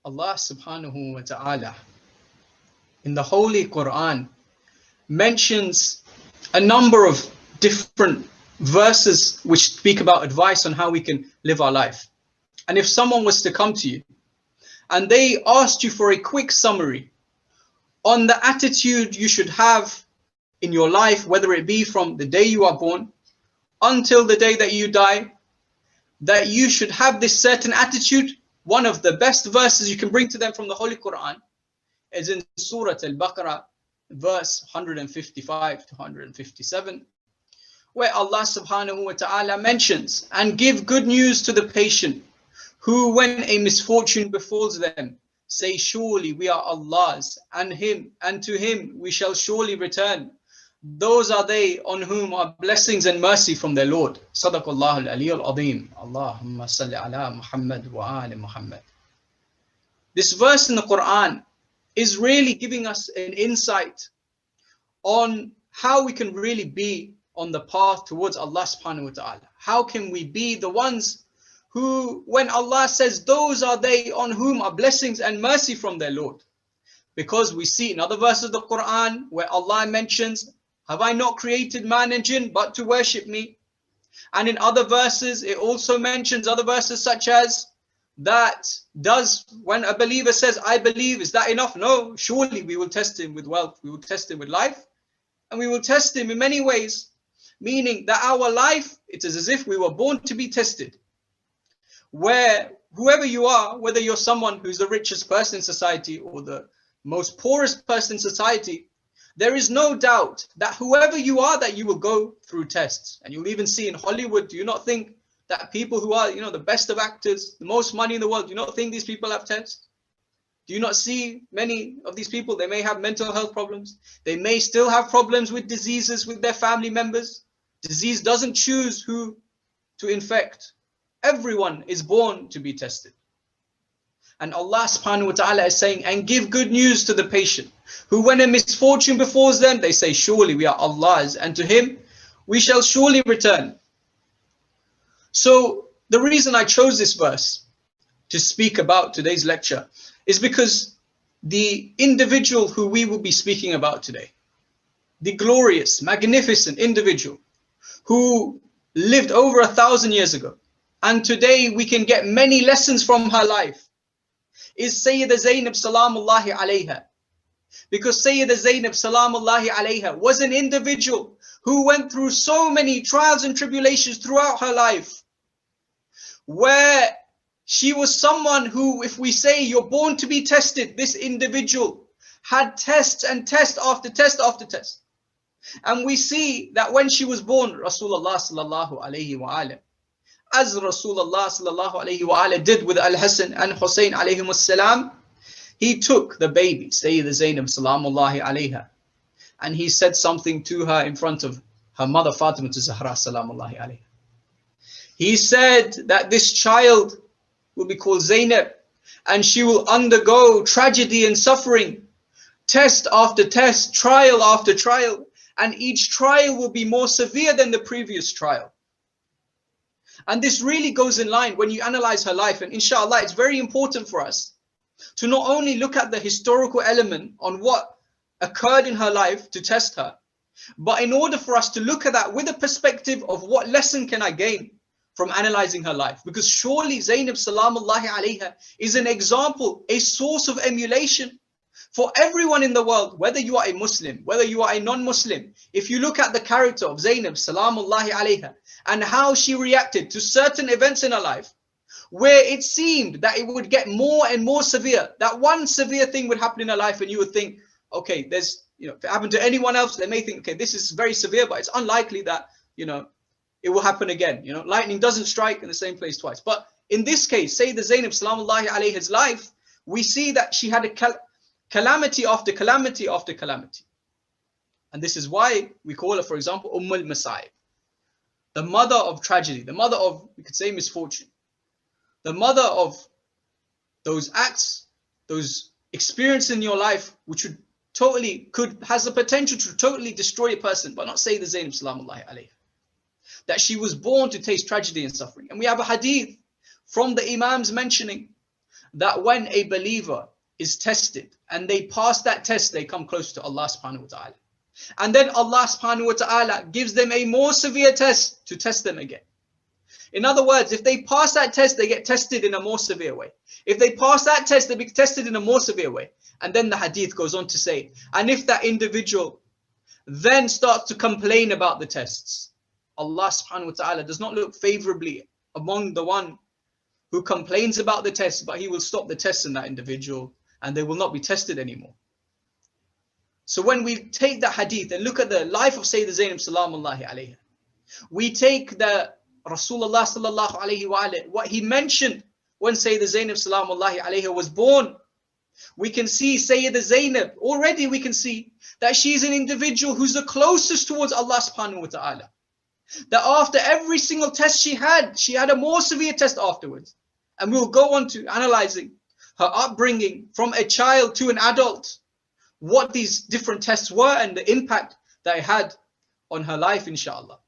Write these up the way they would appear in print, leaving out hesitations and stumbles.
Allah subhanahu wa ta'ala in the Holy Quran mentions a number of different verses which speak about advice on how we can live our life. And if someone was to come to you and they asked you for a quick summary on the attitude you should have in your life, whether it be from the day you are born until the day that you die, that you should have this certain attitude, one of the best verses you can bring to them from the Holy Quran is in Surah Al-Baqarah, verse 155 to 157, where Allah subhanahu wa ta'ala mentions, and give good news to the patient who, when a misfortune befalls them, say, surely we are Allah's, and to him we shall surely return. Those are they on whom are blessings and mercy from their Lord. Sadaqallahu al-Aliyyul Azim. Allahumma salli ala Muhammad wa ali Muhammad. This verse in the Quran is really giving us an insight on how we can really be on the path towards Allah subhanahu wa ta'ala. How can we be the ones who, when Allah says, those are they on whom are blessings and mercy from their Lord? Because we see in other verses of the Quran where Allah mentions, have I not created man and jinn but to worship me? And in other verses, it also mentions other verses such as, when a believer says, I believe, is that enough? No, surely we will test him with wealth, we will test him with life, and we will test him in many ways, meaning that our life, it is as if we were born to be tested. Where whoever you are, whether you're someone who's the richest person in society or the most poorest person in society, there is no doubt that whoever you are, that you will go through tests. And you'll even see in Hollywood, do you not think that people who are, the best of actors, the most money in the world, do you not think these people have tests? Do you not see many of these people? They may have mental health problems. They may still have problems with diseases with their family members. Disease doesn't choose who to infect. Everyone is born to be tested. And Allah subhanahu wa ta'ala is saying, and give good news to the patient, who when a misfortune befalls them, they say, surely we are Allah's, and to him we shall surely return. So the reason I chose this verse to speak about today's lecture is because the individual who we will be speaking about today, the glorious, magnificent individual who lived over 1,000 years ago, and today we can get many lessons from her life, is Syeda Zaynab salamullahi alayha. Because Syeda Zaynab salamullahi alayha was an individual who went through so many trials and tribulations throughout her life, where she was someone who, if we say you're born to be tested, this individual had tests and test after test after test. And we see that when she was born, Rasulullah sallallahu alayhi wa alayhi, as Rasulullah sallallahu alayhi wa alayhi did with Al-Hasan and Hussein alayhim as-salam, he took the baby, Syeda Zaynab salamullahi alayha, and he said something to her in front of her mother Fatima Zahra salamullahi alayha. He said that this child will be called Zaynab, and she will undergo tragedy and suffering, test after test, trial after trial, and each trial will be more severe than the previous trial. And this really goes in line when you analyze her life. And inshallah, it's very important for us to not only look at the historical element on what occurred in her life to test her, but in order for us to look at that with a perspective of what lesson can I gain from analyzing her life. Because surely Zaynab salamullahi alayha is an example, a source of emulation for everyone in the world, whether you are a Muslim, whether you are a non-Muslim. If you look at the character of Zaynab salamullahi alayha and how she reacted to certain events in her life, where it seemed that it would get more and more severe, that one severe thing would happen in her life and you would think, okay, there's, if it happened to anyone else, they may think, okay, this is very severe, but it's unlikely that, it will happen again. Lightning doesn't strike in the same place twice. But in this case, Syeda Zaynab salamullahi alayha's life, we see that she had a calamity after calamity after calamity. And this is why we call her, for example, al-Masa'ib, the mother of tragedy, the mother of, we could say, misfortune, the mother of those acts, those experiences in your life, which has the potential to totally destroy a person, but not Syeda Zaynab salamullahi alayha. That she was born to taste tragedy and suffering. And we have a hadith from the Imams mentioning that when a believer is tested and they pass that test, they come close to Allah subhanahu wa ta'ala. And then Allah subhanahu wa ta'ala gives them a more severe test to test them again. In other words, if they pass that test, they get tested in a more severe way. If they pass that test, they be tested in a more severe way. And then the hadith goes on to say, and if that individual then starts to complain about the tests, Allah subhanahu wa ta'ala does not look favorably among the one who complains about the test, but he will stop the test in that individual and they will not be tested anymore. So when we take the hadith and look at the life of Syeda Zaynab salamullahi alayha, we take the Rasulullah sallallahu alayhi wa alayhi, what he mentioned when Syeda Zaynab salamullahi alayha was born. We can see Syeda Zaynab, already we can see that she's an individual who's the closest towards Allah subhanahu wa ta'ala. That after every single test she had a more severe test afterwards. And we'll go on to analyzing her upbringing from a child to an adult, what these different tests were and the impact that it had on her life, inshallah.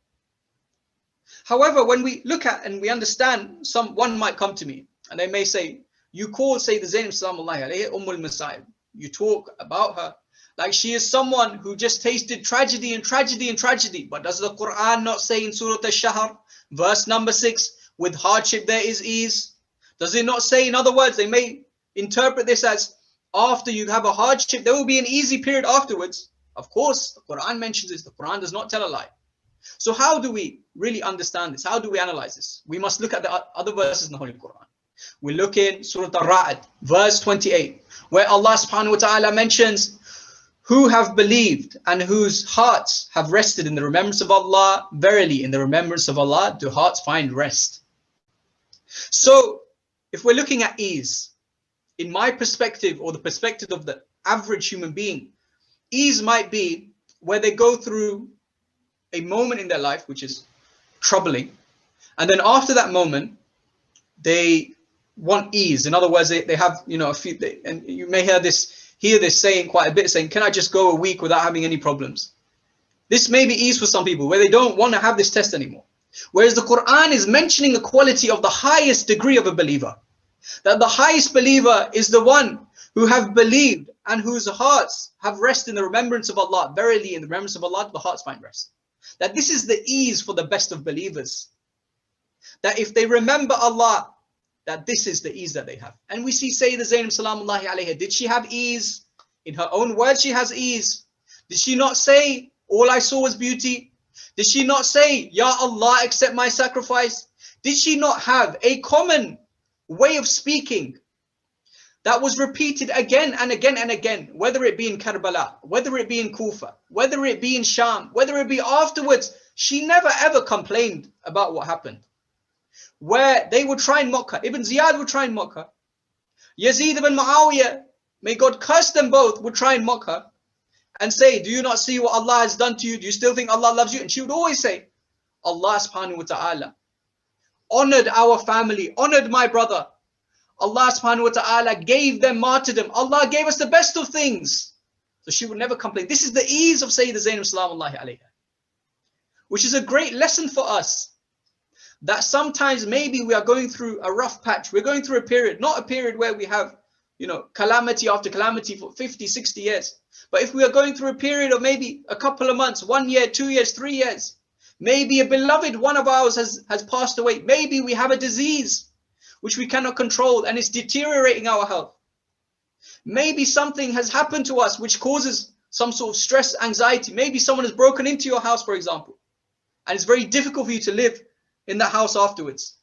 However, when we look at and we understand, one might come to me and they may say, you call Syeda Zaynab salamullahi alayhi Ummul Masa'ib. You talk about her like she is someone who just tasted tragedy and tragedy and tragedy. But does the Quran not say in Surah Al-Shahr, verse number 6, with hardship there is ease? Does it not say, in other words, they may interpret this as after you have a hardship, there will be an easy period afterwards. Of course, the Quran mentions this. The Quran does not tell a lie. So how do we really understand this? How do we analyze this? We must look at the other verses in the Holy Quran. We look in Surah Al-Ra'd, verse 28, where Allah subhanahu wa ta'ala mentions who have believed and whose hearts have rested in the remembrance of Allah. Verily, in the remembrance of Allah, do hearts find rest. So, if we're looking at ease, in my perspective or the perspective of the average human being, ease might be where they go through a moment in their life which is troubling, and then after that moment, they want ease. In other words, they have, a few, and you may hear this saying quite a bit, saying, can I just go a week without having any problems? This may be ease for some people, where they don't want to have this test anymore. Whereas the Quran is mentioning the quality of the highest degree of a believer. That the highest believer is the one who have believed and whose hearts have rest in the remembrance of Allah. Verily, in the remembrance of Allah, the hearts find rest. That this is the ease for the best of believers. That if they remember Allah, that this is the ease that they have. And we see Syeda Zaynab salamullahi alayha. Did she have ease? In her own words, she has ease. Did she not say, all I saw was beauty? Did she not say, Ya Allah, accept my sacrifice? Did she not have a common way of speaking that was repeated again and again and again, whether it be in Karbala, whether it be in Kufa, whether it be in Sham, whether it be afterwards? She never ever complained about what happened. Where they would try and mock her. Ibn Ziyad would try and mock her. Yazid ibn Muawiyah, may God curse them both, would try and mock her and say, do you not see what Allah has done to you? Do you still think Allah loves you? And she would always say, Allah subhanahu wa ta'ala honored our family, honored my brother. Allah subhanahu wa ta'ala gave them martyrdom. Allah gave us the best of things. So she would never complain. This is the ease of Syeda Zaynab salamullahi alayha, which is a great lesson for us. That sometimes maybe we are going through a rough patch. We're going through a period, not a period where we have, calamity after calamity for 50, 60 years. But if we are going through a period of maybe a couple of months, 1 year, 2 years, 3 years, maybe a beloved one of ours has passed away. Maybe we have a disease which we cannot control and it's deteriorating our health. Maybe something has happened to us which causes some sort of stress, anxiety. Maybe someone has broken into your house, for example, and it's very difficult for you to live in the house afterwards.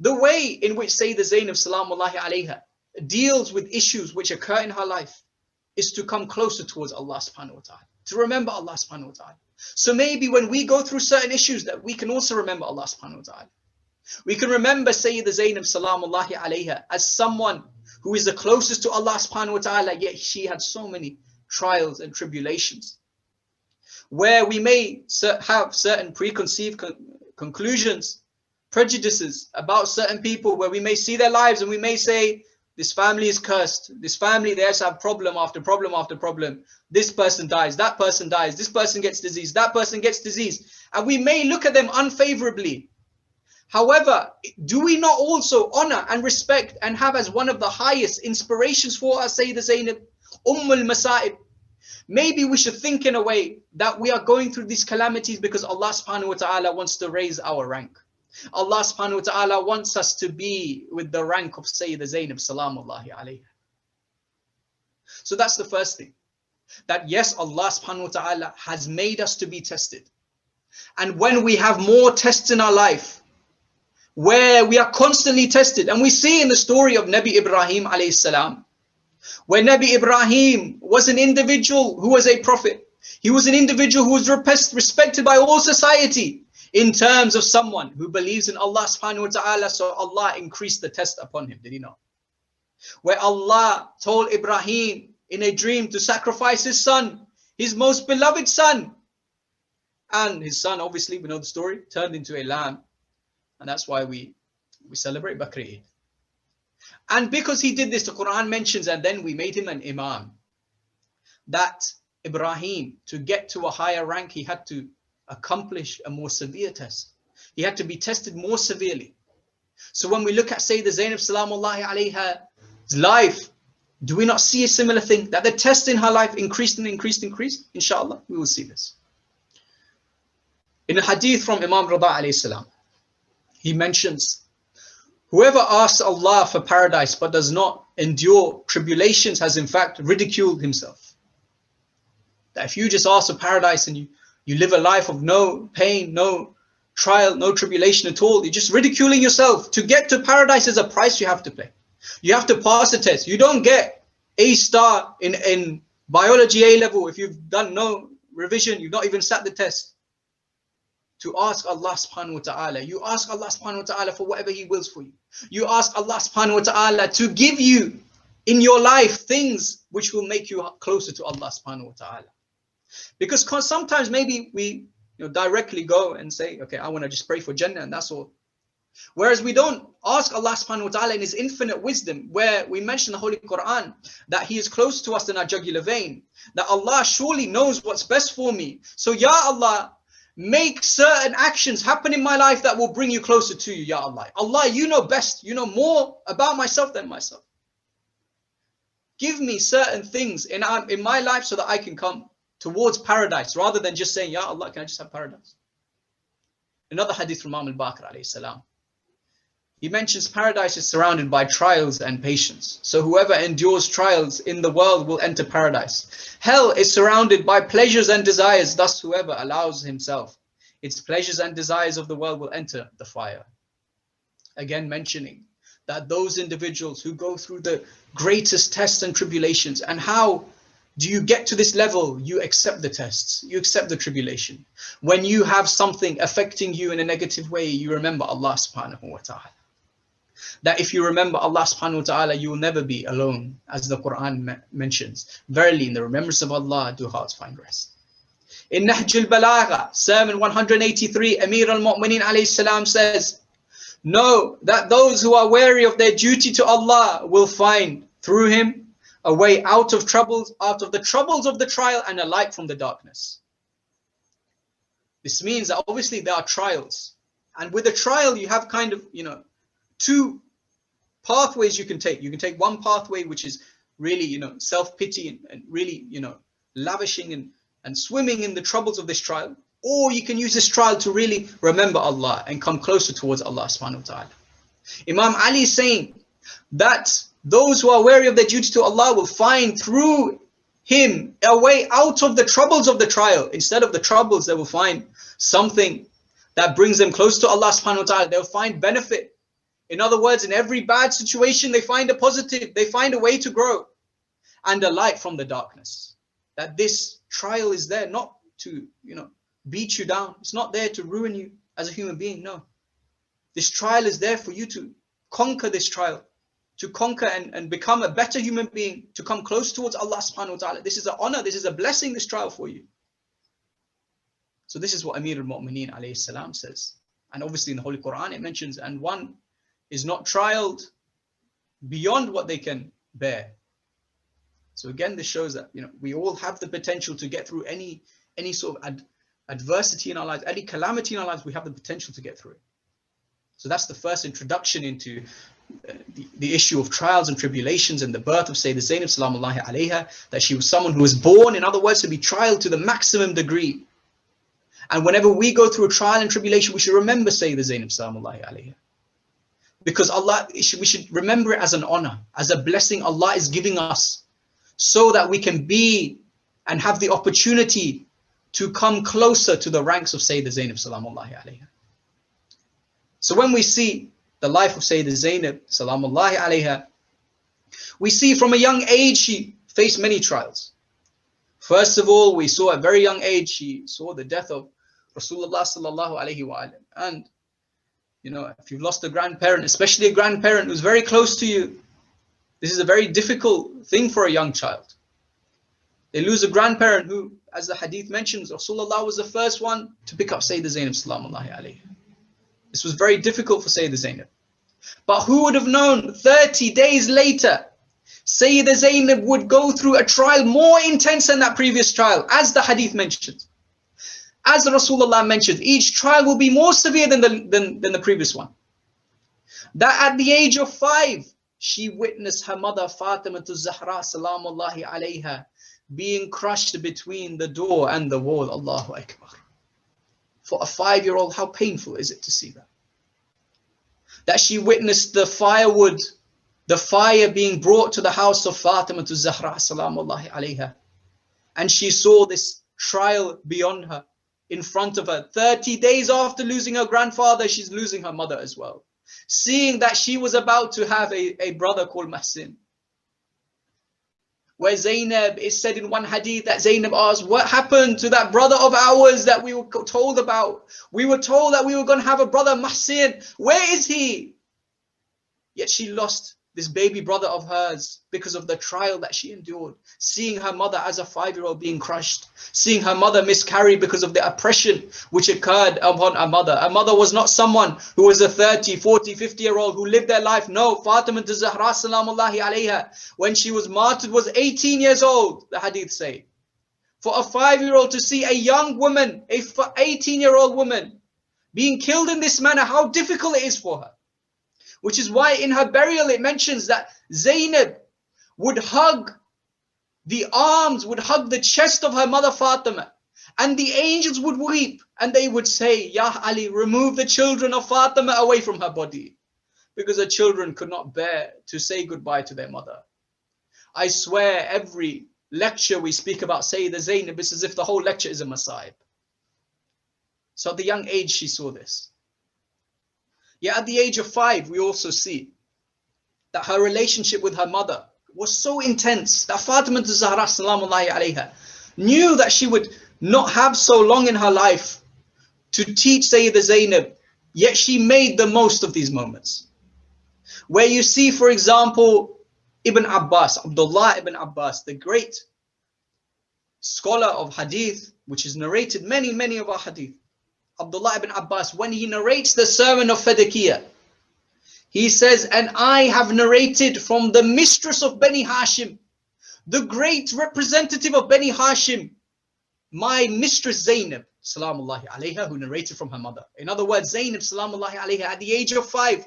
The way in which Syeda Zaynab salamullahi alayha deals with issues which occur in her life is to come closer towards Allah subhanahu wa ta'ala, to remember Allah subhanahu wa ta'ala. So maybe when we go through certain issues that we can also remember Allah subhanahu wa ta'ala. We can remember Syeda Zaynab salamullahi alayha as someone who is the closest to Allah subhanahu wa ta'ala, yet she had so many trials and tribulations, where we may have certain preconceived conclusions, prejudices about certain people, where we may see their lives and we may say, this family is cursed, this family, they also have problem after problem after problem. This person dies, that person dies, this person gets disease, that person gets disease. And we may look at them unfavorably. However, do we not also honor and respect and have as one of the highest inspirations for us Syeda Zaynab, al-Masa'ib? Maybe we should think in a way that we are going through these calamities because Allah subhanahu wa ta'ala wants to raise our rank. Allah subhanahu wa ta'ala wants us to be with the rank of Syeda Zaynab salamullahi alayha. So that's the first thing. That yes, Allah subhanahu wa ta'ala has made us to be tested. And when we have more tests in our life, where we are constantly tested, and we see in the story of Nabi Ibrahim alayhi salam, where Nabi Ibrahim was an individual who was a prophet. He was an individual who was respected by all society in terms of someone who believes in Allah subhanahu wa ta'ala. So Allah increased the test upon him, did he not? Where Allah told Ibrahim in a dream to sacrifice his son, his most beloved son. And his son, obviously, we know the story, turned into a lamb. And that's why we celebrate Bakr Eid. And because he did this, the Quran mentions, and then we made him an imam. That Ibrahim, to get to a higher rank, he had to accomplish a more severe test. He had to be tested more severely. So when we look at Syeda Zaynab salamullahi alayha's life, do we not see a similar thing? That the test in her life increased and increased and increased? Inshallah, we will see this. In a hadith from Imam Rida alayhi salam, he mentions, whoever asks Allah for paradise but does not endure tribulations has in fact ridiculed himself. That if you just ask for paradise and you live a life of no pain, no trial, no tribulation at all, you're just ridiculing yourself. To get to paradise is a price you have to pay. You have to pass the test. You don't get A star in biology A level if you've done no revision, you've not even sat the test. To ask Allah subhanahu wa ta'ala. You ask Allah subhanahu wa ta'ala for whatever He wills for you. You ask Allah subhanahu wa ta'ala to give you in your life things which will make you closer to Allah subhanahu wa ta'ala. Because sometimes maybe we directly go and say, okay, I want to just pray for Jannah and that's all. Whereas we don't ask Allah subhanahu wa ta'ala in His infinite wisdom, where we mention the Holy Quran, that He is close to us in our jugular vein, that Allah surely knows what's best for me. So Ya Allah, make certain actions happen in my life that will bring you closer to you, Ya Allah. Allah, you know best. You know more about myself than myself. Give me certain things in my life so that I can come towards paradise, rather than just saying, Ya Allah, can I just have paradise? Another hadith from Imam al-Baqir alayhi salam. He mentions paradise is surrounded by trials and patience. So whoever endures trials in the world will enter paradise. Hell is surrounded by pleasures and desires. Thus whoever allows himself its pleasures and desires of the world will enter the fire. Again mentioning that those individuals who go through the greatest tests and tribulations, and how do you get to this level? You accept the tests, you accept the tribulation. When you have something affecting you in a negative way, you remember Allah subhanahu wa ta'ala. That if you remember Allah subhanahu wa ta'ala, you will never be alone, as the Quran mentions. Verily, in the remembrance of Allah do hearts find rest. In Nahj al-Balagha, sermon 183, Amir al-Mu'mineen alayhi salam says, know that those who are wary of their duty to Allah will find through Him a way out of the troubles of the trial, and a light from the darkness. This means that obviously there are trials, and with a trial you have kind of two pathways you can take. You can take one pathway which is really self-pity and really lavishing and swimming in the troubles of this trial, or you can use this trial to really remember Allah and come closer towards Allah subhanahu wa ta'ala. Imam Ali is saying that those who are wary of their duty to Allah will find through Him a way out of the troubles of the trial. Instead of the troubles, they will find something that brings them close to Allah subhanahu wa ta'ala. They'll find benefit. In other words, in every bad situation, they find a positive. They find a way to grow and a light from the darkness. That this trial is there not to, beat you down. It's not there to ruin you as a human being. No. This trial is there for you to conquer this trial, to conquer and become a better human being, to come close towards Allah subhanahu wa ta'ala. This is an honor, this is a blessing, this trial for you. So this is what Amir al-Mu'mineen alayhi salam says. And obviously in the Holy Quran it mentions, and one is not trialed beyond what they can bear. So again, this shows that we all have the potential to get through any sort of adversity in our lives, any calamity in our lives. We have the potential to get through it. So that's the first introduction into the issue of trials and tribulations and the birth of Syeda Zaynab salamullahi alayha, that she was someone who was born, in other words, to be trialed to the maximum degree. And whenever we go through a trial and tribulation, we should remember Syeda Zaynab salamullahi alayha. Because we should remember it as an honor, as a blessing Allah is giving us, so that we can be and have the opportunity to come closer to the ranks of Syeda Zaynab salamullahi alayha. So when we see the life of Syeda Zaynab salamullahi alayha, we see from a young age she faced many trials. First of all, we saw at a very young age she saw the death of Rasulullah sallallahu alayhi wa alayhi. And you know, if you've lost a grandparent, especially a grandparent who's very close to you, this is a very difficult thing for a young child. They lose a grandparent who, as the hadith mentions, Rasulullah was the first one to pick up Syeda Zaynab salamullahi alayhi. This was very difficult for Syeda Zaynab. But who would have known 30 days later, Syeda Zaynab would go through a trial more intense than that previous trial, as the hadith mentions. As Rasulullah mentioned, each trial will be more severe than the previous one. That at the age of 5, she witnessed her mother Fatima Zahra salamullahi alayha being crushed between the door and the wall. Allahu Akbar. For a 5-year-old, how painful is it to see that? That she witnessed the firewood, the fire being brought to the house of Fatima Zahra salamullahi alayha. And she saw this trial beyond her, in front of her. 30 days after losing her grandfather, she's losing her mother as well. Seeing that she was about to have a brother called Mahsin. Where Zaynab, is said in one hadith that Zaynab asked, what happened to that brother of ours that we were told about? We were told that we were going to have a brother Mahsin. Where is he? Yet she lost this baby brother of hers because of the trial that she endured. Seeing her mother as a 5-year-old being crushed. Seeing her mother miscarry because of the oppression which occurred upon her mother. Her mother was not someone who was a 30, 40, 50-year-old who lived their life. No, Fatima Zahra salamullahi alayha, when she was martyred, was 18 years old, the hadith say. For a 5-year-old to see a young woman, a 18-year-old woman, being killed in this manner, how difficult it is for her. Which is why in her burial it mentions that Zaynab would hug the arms, would hug the chest of her mother Fatima. And the angels would weep and they would say, Ya Ali, remove the children of Fatima away from her body. Because the children could not bear to say goodbye to their mother. I swear every lecture we speak about Syeda Zaynab, it's as if the whole lecture is a masa'ib. So at the young age she saw this. Yet at the age of 5, we also see that her relationship with her mother was so intense that Fatima Zahra salamullahi alayha knew that she would not have so long in her life to teach Syeda Zaynab, yet she made the most of these moments. Where you see, for example, Ibn Abbas, Abdullah ibn Abbas, the great scholar of hadith, which has narrated many of our hadith. Abdullah ibn Abbas, when he narrates the sermon of Fadakiyah, he says, and I have narrated from the mistress of Bani Hashim, the great representative of Bani Hashim, my mistress Zaynab, salamullahi alayha, who narrated from her mother. In other words, Zaynab, salamullahi alayha, at the age of 5,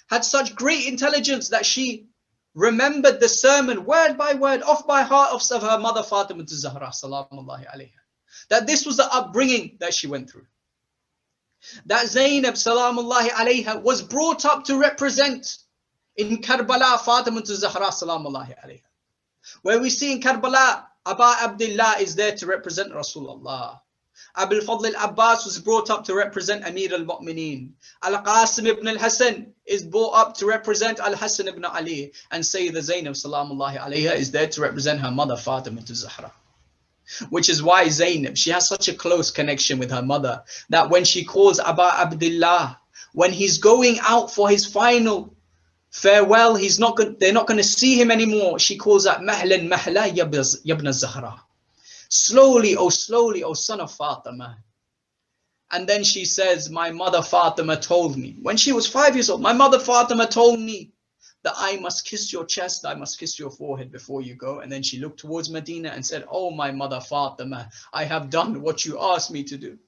had such great intelligence that she remembered the sermon word by word, off by heart of her mother Fatima Zahra, salamullahi alayha. That this was the upbringing that she went through. That Zaynab salamullahi alayha was brought up to represent in Karbala Fatima Zahra salamullahi alayha. Where we see in Karbala, Aba Abdullah is there to represent Rasulullah. Abul Fadl al-Abbas was brought up to represent Amir al-Mu'mineen. Al-Qasim ibn al-Hasan is brought up to represent Al-Hasan ibn Ali. And Syeda Zaynab salamullahi alayha is there to represent her mother Fatima Zahra. Which is why Zaynab, she has such a close connection with her mother that when she calls Aba Abdullah, when he's going out for his final farewell, they're not going to see him anymore. She calls out Mahlan Mahla Yabna Zahra. Slowly, oh son of Fatima. And then she says, my mother Fatima told me, when she was 5 years old, my mother Fatima told me that I must kiss your chest, I must kiss your forehead before you go. And then she looked towards Medina and said, oh, my mother Fatima, I have done what you asked me to do.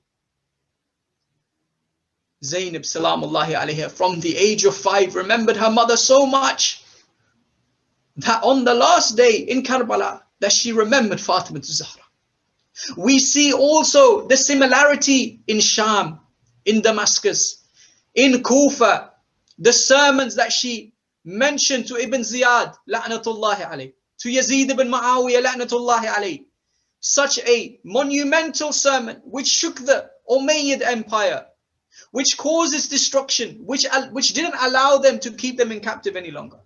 Zaynab salamullahi alayha from the age of 5 remembered her mother so much that on the last day in Karbala that she remembered Fatima Zahra. We see also the similarity in Sham, in Damascus, in Kufa, the sermons that she mentioned to Ibn Ziyad, la'natullahi alayh, to Yazid ibn Muawiyah, la'natullahi alayh. Such a monumental sermon which shook the Umayyad Empire, which caused its destruction, which didn't allow them to keep them in captive any longer.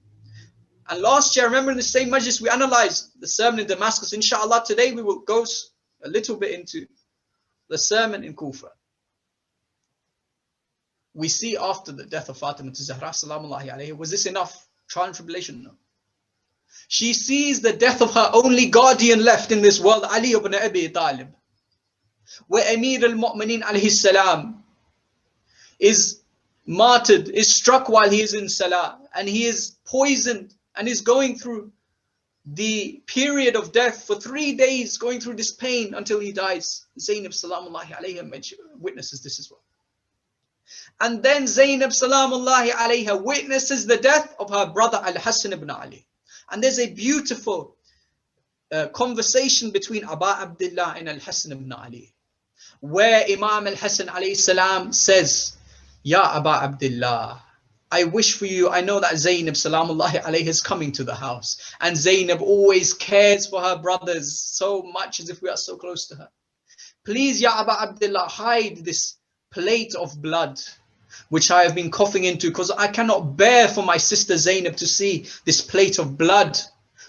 And last year, I remember in the same majlis, we analyzed the sermon in Damascus. Inshallah, today we will go a little bit into the sermon in Kufa. We see after the death of Fatima Zahra, salamullahi alayhi, was this enough? Trial and tribulation? No. She sees the death of her only guardian left in this world, Ali ibn Abi Talib, where Amir al-Mu'mineen alayhi salam is martyred, is struck while he is in Salah, and he is poisoned and is going through the period of death for 3 days, going through this pain until he dies. Zaynab salamullahi alayha witnesses this as well. And then Zaynab salamullahi alayha witnesses the death of her brother Al-Hassan ibn Ali. And there's a beautiful conversation between Aba Abdullah and Al-Hassan ibn Ali, where Imam Al-Hassan alayhi salam says, Ya Aba Abdullah, I wish for you, I know that Zaynab salamullahi alayhi is coming to the house. And Zaynab always cares for her brothers so much, as if we are so close to her. Please, Ya Aba Abdullah, hide this plate of blood which I have been coughing into, because I cannot bear for my sister Zaynab to see this plate of blood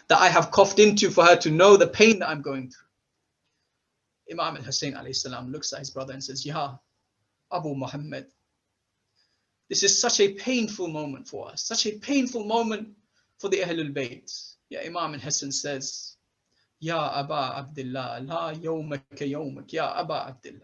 that I have coughed into, for her to know the pain that I'm going through. Imam al-Hussein alayhi salam looks at his brother and says, Ya Abu Muhammad, this is such a painful moment for us, such a painful moment for the Ahlul Bayt. Ya Imam al-Hassan says, Ya Aba Abdullah, la yawmaka yawmak, Ya Aba Abdullah.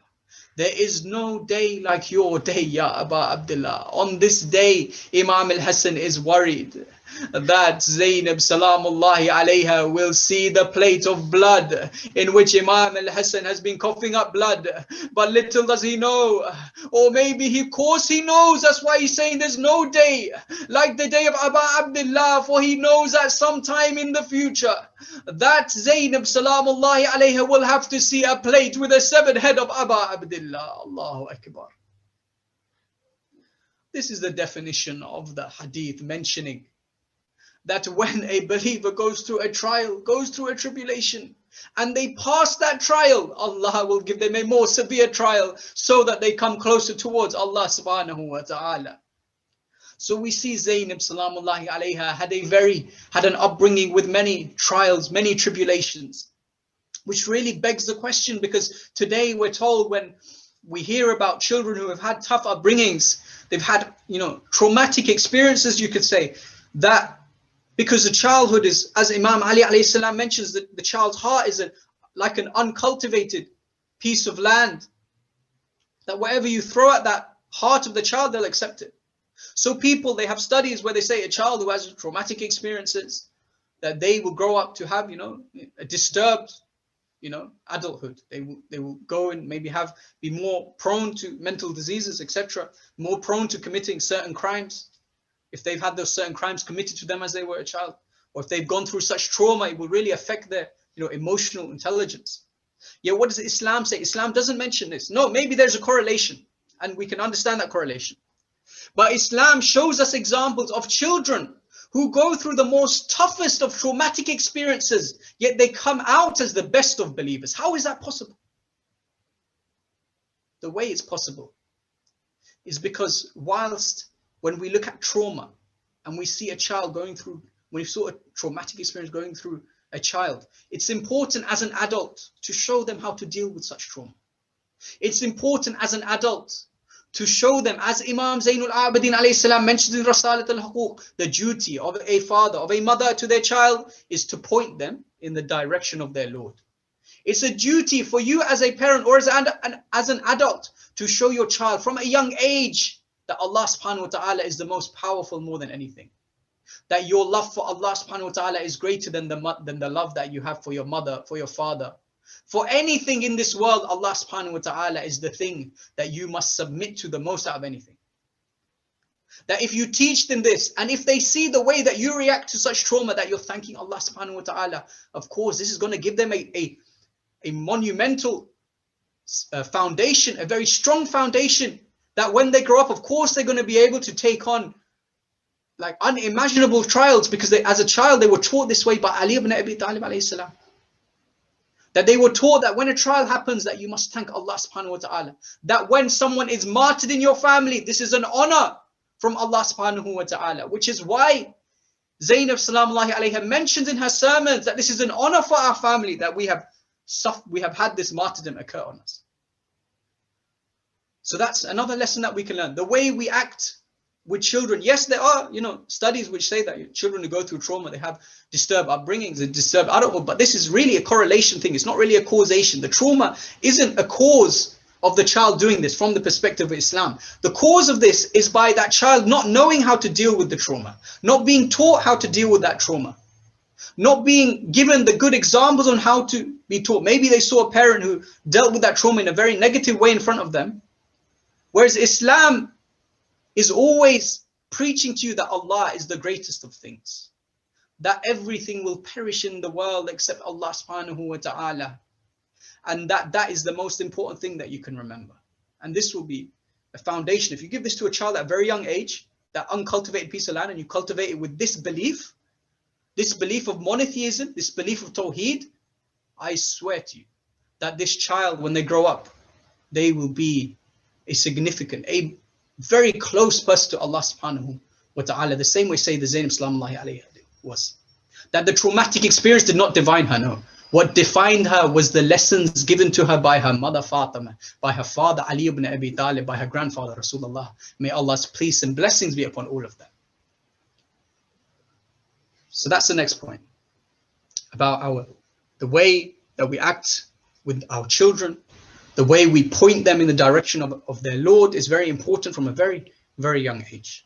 There is no day like your day, Ya Aba Abdullah. On this day, Imam al-Hassan is worried that Zaynab salamullahi alayha will see the plate of blood in which Imam al-Hassan has been coughing up blood. But little does he know, or maybe of course he knows, that's why he's saying there's no day like the day of Aba Abdullah, for he knows that sometime in the future that Zaynab salamullahi alayha will have to see a plate with a severed head of Aba Abdullah. Allahu Akbar. This is the definition of the hadith mentioning that when a believer goes through a trial, goes through a tribulation, and they pass that trial, Allah will give them a more severe trial so that they come closer towards Allah subhanahu wa ta'ala. So we see Zaynab salamullahi alayha had an upbringing with many trials, many tribulations, which really begs the question, because today we're told, when we hear about children who have had tough upbringings, they've had, traumatic experiences, you could say, that because the childhood is, as Imam Ali alayhi salam mentions, that the child's heart is like an uncultivated piece of land, that whatever you throw at that heart of the child, they'll accept it. So they have studies where they say a child who has traumatic experiences, that they will grow up to have, a disturbed, adulthood. They will go and maybe be more prone to mental diseases, etc., more prone to committing certain crimes, if they've had those certain crimes committed to them as they were a child, or if they've gone through such trauma, it will really affect their, emotional intelligence. Yet what does Islam say? Islam doesn't mention this. No, maybe there's a correlation, and we can understand that correlation. But Islam shows us examples of children who go through the most toughest of traumatic experiences, yet they come out as the best of believers. How is that possible? The way it's possible is because when we look at trauma and we see a child when we saw a traumatic experience going through a child, it's important as an adult to show them how to deal with such trauma. It's important as an adult to show them, as Imam Zainul Abidin alayhi salam mentions in Rasalat al-Huquq, the duty of a father, of a mother to their child is to point them in the direction of their Lord. It's a duty for you as a parent or as an adult to show your child from a young age that Allah subhanahu wa ta'ala is the most powerful more than anything. That your love for Allah subhanahu wa ta'ala is greater than the love that you have for your mother, for your father. For anything in this world, Allah subhanahu wa ta'ala is the thing that you must submit to the most out of anything. That if you teach them this, and if they see the way that you react to such trauma, that you're thanking Allah subhanahu wa ta'ala, of course, this is going to give them a monumental foundation, a very strong foundation, that when they grow up, of course, they're going to be able to take on like unimaginable trials, because as a child, they were taught this way by Ali ibn Abi Talib alayhi salam. That they were taught that when a trial happens, that you must thank Allah subhanahu wa ta'ala. That when someone is martyred in your family, this is an honor from Allah subhanahu wa ta'ala, which is why Zaynab salamullahi alayha mentions in her sermons that this is an honor for our family, that we have had this martyrdom occur on us. So that's another lesson that we can learn. The way we act with children. Yes, there are, studies which say that children who go through trauma, they have disturbed upbringings and disturbed adulthood, but this is really a correlation thing. It's not really a causation. The trauma isn't a cause of the child doing this from the perspective of Islam. The cause of this is by that child not knowing how to deal with the trauma, not being taught how to deal with that trauma, not being given the good examples on how to be taught. Maybe they saw a parent who dealt with that trauma in a very negative way in front of them, whereas Islam is always preaching to you that Allah is the greatest of things, that everything will perish in the world except Allah subhanahu wa ta'ala, and that is the most important thing that you can remember. And this will be a foundation. If you give this to a child at a very young age, that uncultivated piece of land, and you cultivate it with this belief of monotheism, this belief of Tawheed, I swear to you that this child, when they grow up, they will be a very close person to Allah subhanahu wa ta'ala, the same way Syeda Zaynab salamullahi alayha was. That the traumatic experience did not define her, no. What defined her was the lessons given to her by her mother Fatima, by her father Ali ibn Abi Talib, by her grandfather Rasulullah. May Allah's peace and blessings be upon all of them. So that's the next point about the way that we act with our children, the way we point them in the direction of their Lord is very important from a very, very young age.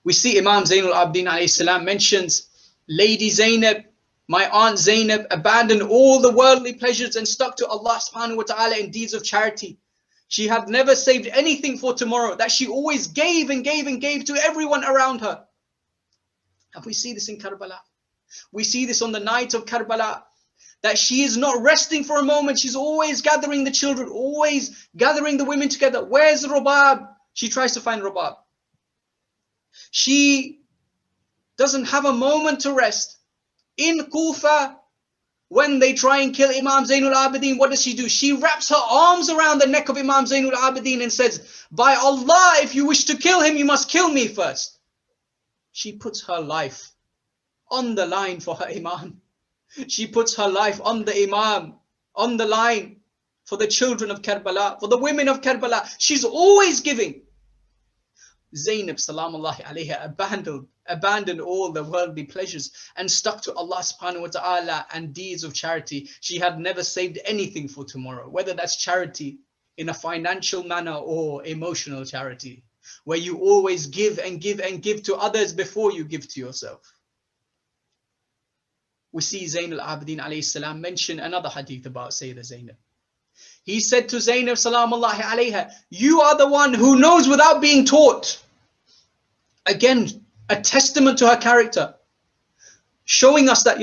We see Imam Zainul Abidin alayhi salam mentions Lady Zaynab, my aunt Zaynab, abandoned all the worldly pleasures and stuck to Allah subhanahu wa ta'ala in deeds of charity. She had never saved anything for tomorrow, that she always gave and gave and gave to everyone around her. And we see this in Karbala. We see this on the night of Karbala, that she is not resting for a moment. She's always gathering the children, always gathering the women together. Where's Rubab? She tries to find Rubab. She doesn't have a moment to rest. In Kufa, when they try and kill Imam Zainul Abidin, what does she do? She wraps her arms around the neck of Imam Zainul Abidin and says, by Allah, if you wish to kill him, you must kill me first. She puts her life on the line for her Imam. She puts her life on the Imam, on the line for the children of Karbala, for the women of Karbala. She's always giving. Zaynab salamullahi alayha abandoned all the worldly pleasures and stuck to Allah subhanahu wa ta'ala and deeds of charity. She had never saved anything for tomorrow, whether that's charity in a financial manner or emotional charity, where you always give and give and give to others before you give to yourself. We see Zayn al-Abidin alayhi salam mention another hadith about Syeda Zaynab. He said to Zaynab salamullahi alayha, you are the one who knows without being taught. Again, a testament to her character, showing us that,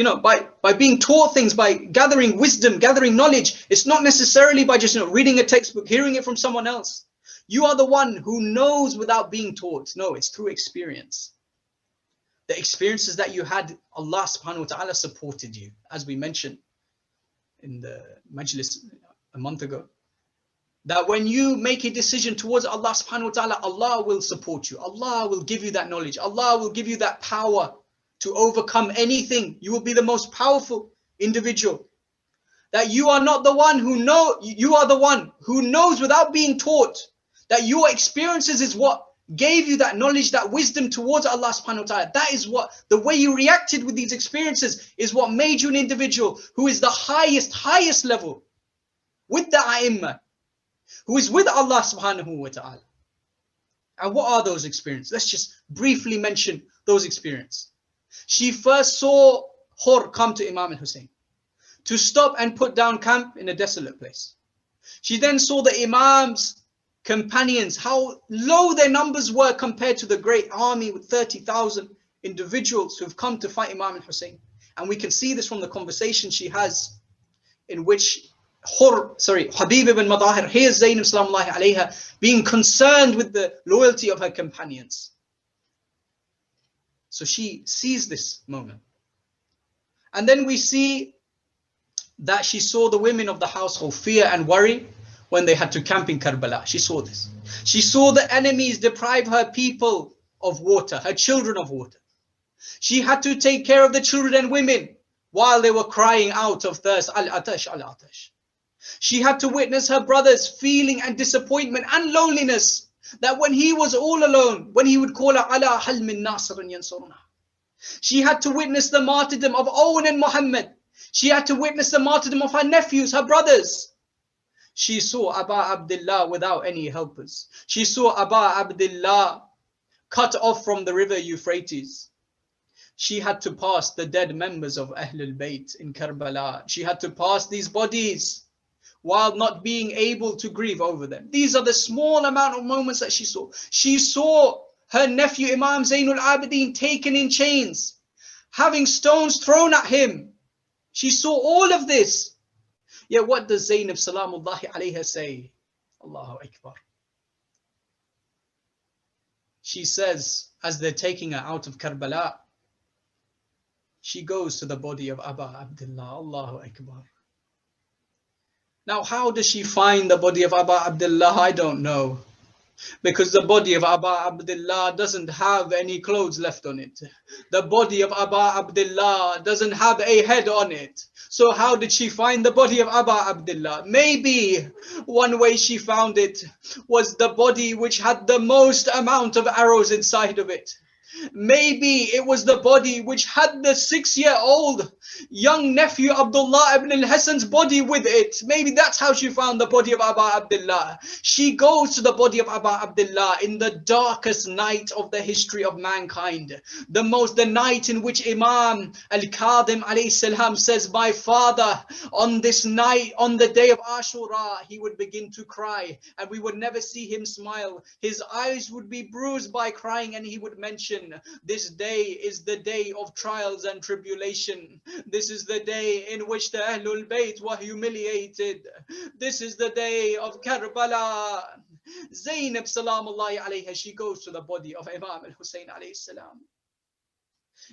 by being taught things, by gathering wisdom, gathering knowledge, it's not necessarily by just reading a textbook, hearing it from someone else. You are the one who knows without being taught. No, it's through experience. The experiences that you had, Allah subhanahu wa ta'ala supported you, as we mentioned in the majlis a month ago, that when you make a decision towards Allah subhanahu wa ta'ala, Allah will support you. Allah will give you that knowledge. Allah will give you that power to overcome anything. You will be the most powerful individual. That you are not the one you are the one who knows without being taught. That your experiences is what gave you that knowledge, that wisdom towards Allah subhanahu wa ta'ala. That is what, the way you reacted with these experiences is what made you an individual who is the highest level with the A'imma, who is with Allah subhanahu wa ta'ala. And what are those experiences? Let's just briefly mention those experiences. She first saw Hur come to Imam al-Hussein, to stop and put down camp in a desolate place. She then saw the Imam's companions, how low their numbers were compared to the great army with 30,000 individuals who've come to fight Imam al-Hussein. And we can see this from the conversation she has, in which Habib ibn Madahir hears Zaynab salamullahi alayha being concerned with the loyalty of her companions. So she sees this moment. And then we see that she saw the women of the household fear and worry when they had to camp in Karbala. She saw this. She saw the enemies deprive her people of water, her children of water. She had to take care of the children and women while they were crying out of thirst. Al-atash, al-atash. She had to witness her brother's feeling and disappointment and loneliness, that when he was all alone, when he would call her, ala hal min nasirin yansuruna. She had to witness the martyrdom of Owen and Muhammad. She had to witness the martyrdom of her nephews, her brothers. She saw Aba Abdullah without any helpers. She saw Aba Abdullah cut off from the river Euphrates. She had to pass the dead members of Ahlul Bayt in Karbala. She had to pass these bodies while not being able to grieve over them. These are the small amount of moments that she saw. She saw her nephew Imam Zainul Abidin taken in chains, having stones thrown at him. She saw all of this. Yet what does Zaynab salamullahi alayha say? Allahu Akbar. She says, as they're taking her out of Karbala, she goes to the body of Aba Abdullah. Allahu Akbar. Now, how does she find the body of Aba Abdullah? I don't know. Because the body of Aba Abdullah doesn't have any clothes left on it. The body of Aba Abdullah doesn't have a head on it. So how did she find the body of Aba Abdullah? Maybe one way she found it was the body which had the most amount of arrows inside of it. Maybe it was the body which had the 6-year-old young nephew Abdullah ibn al-Hasan's body with it. Maybe that's how she found the body of Aba Abdullah. She goes to the body of Aba Abdullah in the darkest night of the history of mankind. The night in which Imam al-Kadhim alayhi salam says, my father, on this night, on the day of Ashura, he would begin to cry and we would never see him smile. His eyes would be bruised by crying and he would mention, this day is the day of trials and tribulation. This is the day in which the Ahlul Bayt were humiliated. This is the day of Karbala. Zaynab salamullahi alayha, she goes to the body of Imam al-Hussein alayhi salam.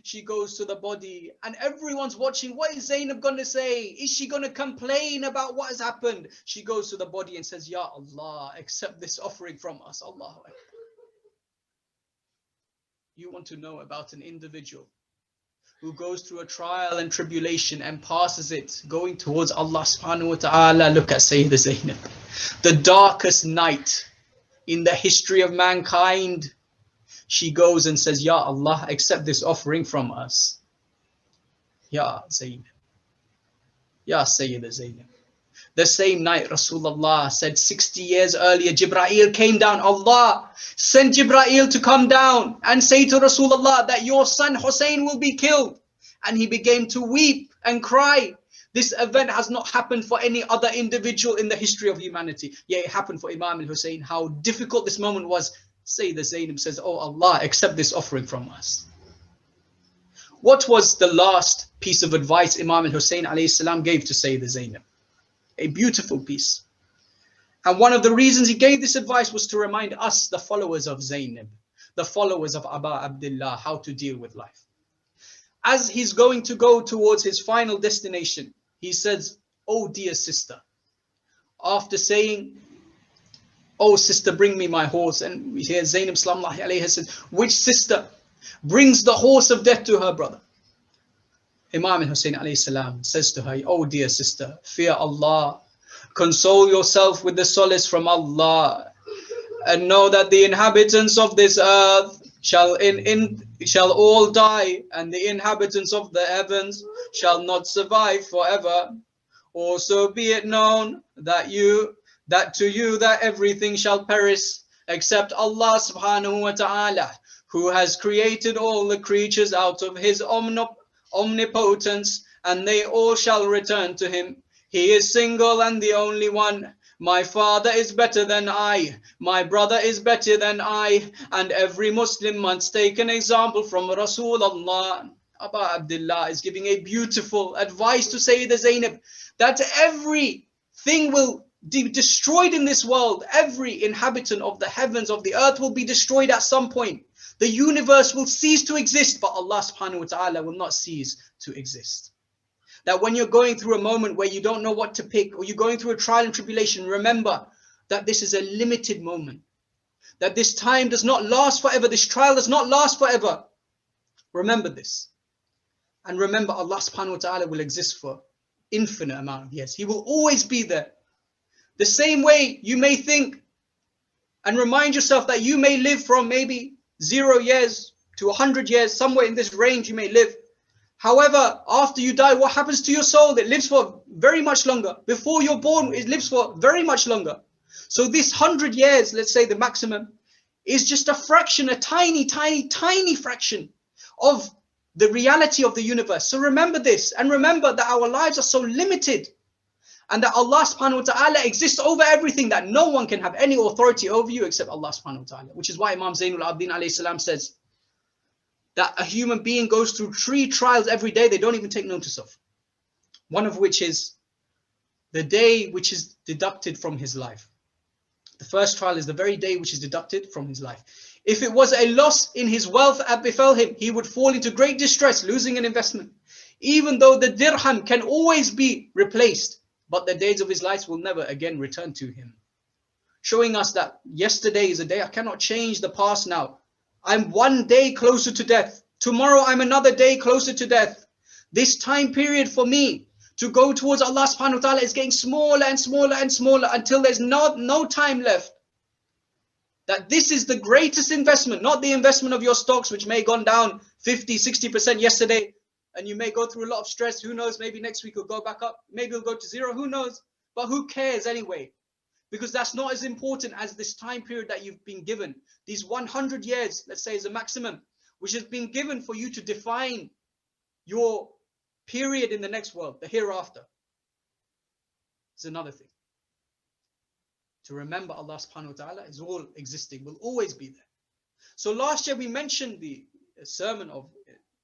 She goes to the body and everyone's watching. What is Zaynab going to say? Is she going to complain about what has happened? She goes to the body and says, Ya Allah, accept this offering from us. Allahu Akbar. You want to know about an individual who goes through a trial and tribulation and passes it, going towards Allah subhanahu wa ta'ala. Look at Syeda Zaynab. The darkest night in the history of mankind, she goes and says, Ya Allah, accept this offering from us. Ya Zaynab. Ya Syeda Zaynab. The same night Rasulullah said 60 years earlier, Jibreel came down. Allah sent Jibreel to come down and say to Rasulullah that your son Hussein will be killed. And he began to weep and cry. This event has not happened for any other individual in the history of humanity. Yet it happened for Imam al-Hussein. How difficult this moment was. Syeda Zaynab says, oh Allah, accept this offering from us. What was the last piece of advice Imam al-Hussein alayhi salam gave to Syeda Zaynab? A beautiful piece. And one of the reasons he gave this advice was to remind us, the followers of Zaynab, the followers of Aba Abdullah, how to deal with life. As he's going to go towards his final destination, he says, oh dear sister. After saying, oh sister, bring me my horse. And we hear Zaynab sallallahu alayhi said, which sister brings the horse of death to her brother? Imam al-Hussein alayhi salam says to her, oh dear sister, fear Allah, console yourself with the solace from Allah, and know that the inhabitants of this earth shall all die, and the inhabitants of the heavens shall not survive forever. Also be it known that to you that everything shall perish except Allah subhanahu wa ta'ala, who has created all the creatures out of his omnipotence and they all shall return to him. He is single and the only one. My father is better than I. My brother is better than I. And every Muslim must take an example from Rasulullah. Abba Abdullah is giving a beautiful advice to Syeda Zaynab that everything will be destroyed in this world. Every inhabitant of the heavens, of the earth will be destroyed at some point. The universe will cease to exist, but Allah subhanahu wa ta'ala will not cease to exist. That when you're going through a moment where you don't know what to pick, or you're going through a trial and tribulation, remember that this is a limited moment. That this time does not last forever. This trial does not last forever. Remember this. And remember, Allah subhanahu wa ta'ala will exist for infinite amount of years. He will always be there. The same way you may think and remind yourself that you may live from maybe 0 years to 100 years, somewhere in this range you may live. However, after you die, what happens to your soul? It lives for very much longer. Before you're born, it lives for very much longer. So this 100 years, let's say the maximum, is just a fraction, a tiny, tiny, tiny fraction of the reality of the universe. So remember this, and remember that our lives are so limited, and that Allah subhanahu wa ta'ala exists over everything, that no one can have any authority over you except Allah subhanahu wa ta'ala. Which is why Imam Zainul Abidin alayhi salam says that a human being goes through 3 trials every day they don't even take notice of. One of which is the day which is deducted from his life. The first trial is the very day which is deducted from his life. If it was a loss in his wealth that befell him, he would fall into great distress, losing an investment. Even though the dirham can always be replaced, but the days of his life will never again return to him. Showing us that yesterday is a day I cannot change the past now. I'm 1 day closer to death. Tomorrow I'm another day closer to death. This time period for me to go towards Allah subhanahu wa ta'ala is getting smaller and smaller and smaller until there's no time left. That this is the greatest investment, not the investment of your stocks, which may have gone down 50, 60% yesterday, and you may go through a lot of stress. Who knows? Maybe next week it'll go back up. Maybe it'll go to 0. Who knows? But who cares anyway? Because that's not as important as this time period that you've been given. These 100 years, let's say, is a maximum, which has been given for you to define your period in the next world, the hereafter. It's another thing. To remember Allah subhanahu wa ta'ala is all existing, will always be there. So last year we mentioned the sermon of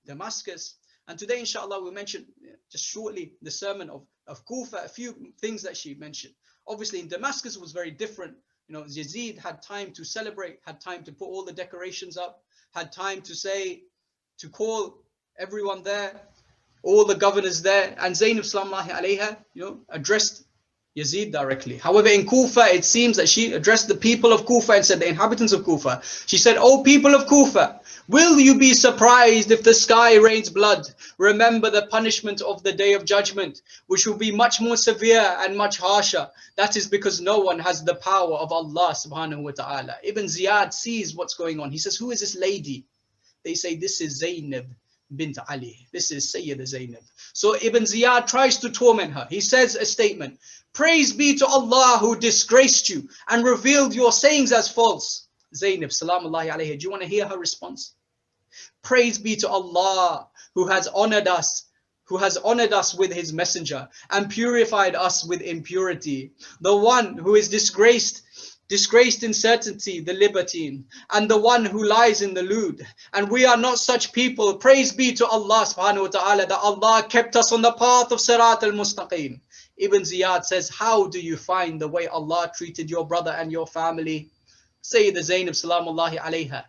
Damascus, and today inshallah we'll mention just shortly the sermon of Kufa, a few things that she mentioned. Obviously in Damascus it was very different. You know, Yazid had time to celebrate, had time to put all the decorations up, had time to call everyone there, all the governors there, and Zaynab sallallahu alayha, addressed Yazid directly. However, in Kufa, it seems that she addressed the people of Kufa and said, the inhabitants of Kufa. She said, "O people of Kufa, will you be surprised if the sky rains blood? Remember the punishment of the day of judgment, which will be much more severe and much harsher. That is because no one has the power of Allah subhanahu wa ta'ala." Ibn Ziyad sees what's going on. He says, "Who is this lady?" They say, "This is Zaynab bint Ali. This is Syeda Zaynab." So Ibn Ziyad tries to torment her. He says a statement, "Praise be to Allah who disgraced you and revealed your sayings as false." Zaynab, salamullahi alayhi, do you want to hear her response? "Praise be to Allah who has honored us with his messenger and purified us with impurity. The one who is disgraced in certainty, the libertine, and the one who lies in the lewd. And we are not such people. Praise be to Allah subhanahu wa ta'ala that Allah kept us on the path of Sirat al-Mustaqim." Ibn Ziyad says, "How do you find the way Allah treated your brother and your family?" Syeda Zaynab salamullahi alayha,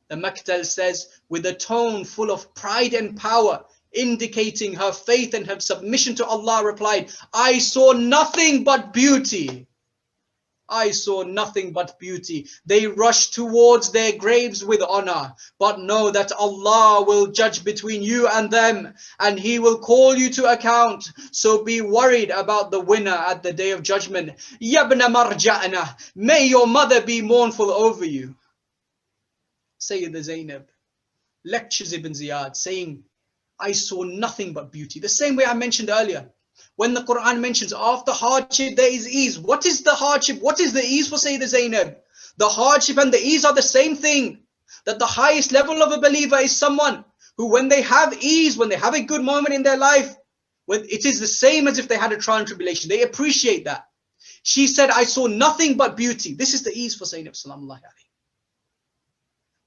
the Maktal says, with a tone full of pride and power, indicating her faith and her submission to Allah, replied, "I saw nothing but beauty. I saw nothing but beauty. They rushed towards their graves with honor. But know that Allah will judge between you and them, and He will call you to account. So be worried about the winner at the day of judgment. Yabna marja'na, may your mother be mournful over you." Syeda Zaynab lectures Ibn Ziyad, saying, "I saw nothing but beauty." The same way I mentioned earlier. When the Quran mentions after hardship there is ease. What is the hardship? What is the ease for Syeda Zaynab? The hardship and the ease are the same thing. That the highest level of a believer is someone who, when they have ease, when they have a good moment in their life, It is the same as if they had a trial and tribulation. They appreciate that. She said, I saw nothing but beauty. This is the ease for Zaynab salamullahi alayhi.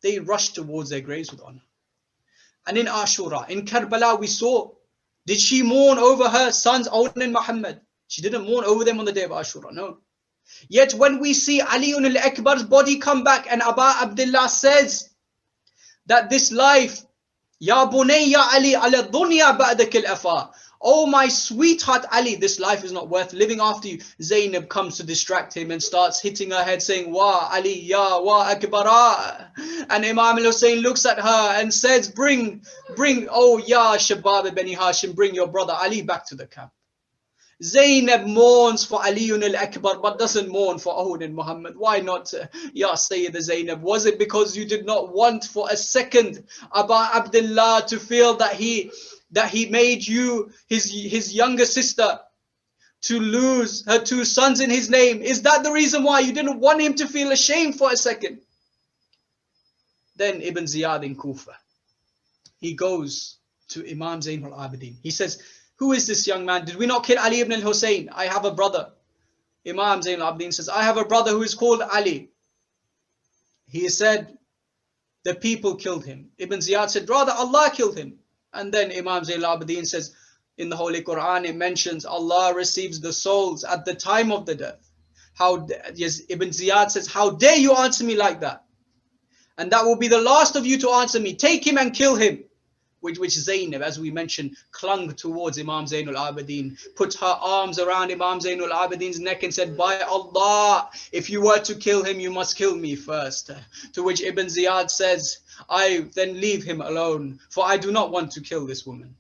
They rushed towards their graves with honor. And in Ashura, in Karbala, we saw, did she mourn over her sons, Owen and Muhammad? She didn't mourn over them on the day of Ashura, no. Yet when we see Ali al-Akbar's body come back, and Aba Abdullah says that this life, Ya Bunayya Ali ala dunya ba'dak al-afa. Oh my sweetheart Ali, this life is not worth living after you. Zaynab comes to distract him and starts hitting her head saying, Wa Ali ya wa akbara. And Imam al-Hussein looks at her and says, bring, oh ya Shabab Bani Hashim, bring your brother Ali back to the camp. Zaynab mourns for Ali al-Akbar but doesn't mourn for Uhud and Muhammad. Why not, Ya Syeda Zaynab? Was it because you did not want for a second Aba Abdullah to feel that he made you his younger sister to lose her two sons in his name? Is that the reason why you didn't want him to feel ashamed for a second? Then Ibn Ziyad in Kufa, he goes to Imam Zayn al-Abidin. He says, who is this young man? Did we not kill Ali ibn al-Hussein? I have a brother. Imam Zayn al-Abidin says, I have a brother who is called Ali. He said, the people killed him. Ibn Ziyad said, rather Allah killed him. And then Imam Zayn al-Abidin says, in the Holy Quran, it mentions Allah receives the souls at the time of the death. Yes, Ibn Ziyad says, how dare you answer me like that? And that will be the last of you to answer me. Take him and kill him. Which Zaynab, as we mentioned, clung towards Imam Zayn al-Abidin, put her arms around Imam Zayn al-Abidin's neck and said, by Allah, if you were to kill him, you must kill me first. To which Ibn Ziyad says, I then leave him alone, for I do not want to kill this woman.